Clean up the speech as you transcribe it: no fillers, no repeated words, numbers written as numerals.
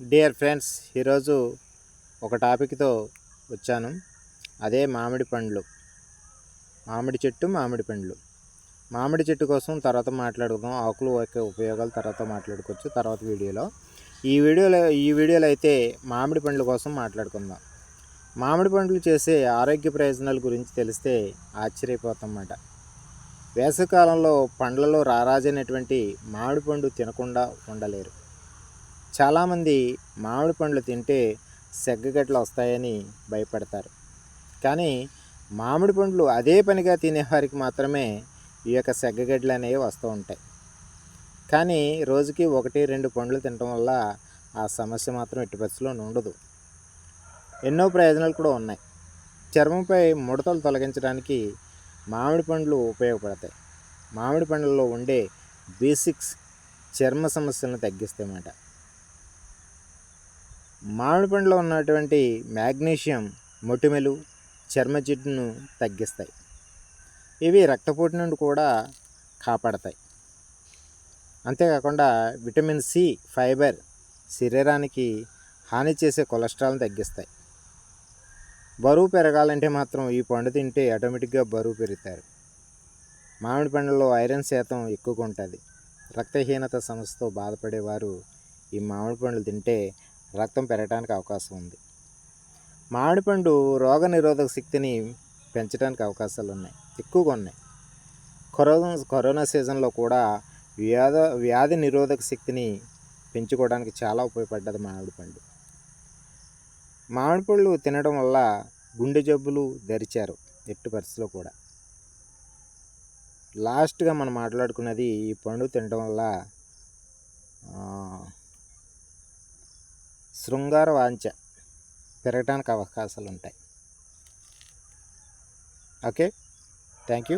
Dear friends, ఈరోజు ఒక టాపిక్తో వచ్చాను. అదే మామిడి పండ్లు. మామిడి చెట్టు, మామిడి పండ్లు. మామిడి చెట్టు కోసం తర్వాత మాట్లాడుకుందాం. ఆకులు యొక్క ఉపయోగాలు తర్వాత మాట్లాడుకోవచ్చు తర్వాత వీడియోలో. ఈ వీడియోలో అయితే మామిడి పండ్ల కోసం మాట్లాడుకుందాం. మామిడి పండ్లు చేసే ఆరోగ్య ప్రయోజనాల గురించి తెలిస్తే ఆశ్చర్యపోతామన్నమాట. వేసవికాలంలో పండ్లలో రారాజైనటువంటి మామిడి పండు తినకుండా ఉండలేరు. చాలామంది మామిడి పండ్లు తింటే సెగ్గగట్లు వస్తాయని భయపడతారు. కానీ మామిడి పండ్లు అదే పనిగా తినేవారికి మాత్రమే ఈ యొక్క సెగ్గగడ్డలు అనేవి వస్తూ ఉంటాయి. కానీ రోజుకి 1-2 పండ్లు తినడం వల్ల ఆ సమస్య మాత్రం ఎట్టి పరిస్థితుల్లో ఉండదు. ఎన్నో ప్రయోజనాలు కూడా ఉన్నాయి. చర్మంపై ముడతలు తొలగించడానికి మామిడి పండ్లు ఉపయోగపడతాయి. మామిడి పండ్లలో ఉండే B6 చర్మ సమస్యలను తగ్గిస్తాయన్నమాట. మామిడి పండులో ఉన్నటువంటి మ్యాగ్నీషియం మొటిమలు, చర్మ జిడ్డును తగ్గిస్తాయి. ఇవి రక్తపోటు నుండి కూడా కాపాడతాయి. అంతేకాకుండా విటమిన్ సి, ఫైబర్ శరీరానికి హాని చేసే కొలెస్ట్రాల్ని తగ్గిస్తాయి. బరువు పెరగాలంటే మాత్రం ఈ పండు తింటే ఆటోమేటిక్గా బరువు పెరుగుతారు. మామిడి పండులో ఐరన్ శాతం ఎక్కువగా ఉంటుంది. రక్తహీనత సమస్యతో బాధపడేవారు ఈ మామిడి పండ్లు తింటే రక్తం పెరగడానికి అవకాశం ఉంది. మామిడి పండు రోగ నిరోధక శక్తిని పెంచడానికి అవకాశాలు ఎక్కువగా ఉన్నాయి. కరోనా సీజన్లో కూడా వ్యాధి నిరోధక శక్తిని పెంచుకోవడానికి చాలా ఉపయోగపడ్డది మామిడి పండు. మామిడి పళ్ళు తినడం వల్ల గుండె జబ్బులు దరిచారు ఎట్టి పరిస్థితిలో కూడా. లాస్ట్గా మనం మాట్లాడుకున్నది ఈ పండు తినడం వల్ల శృంగార వాంఛ పెరగడానికి అవకాశాలు ఉంటాయి. Okay, thank you.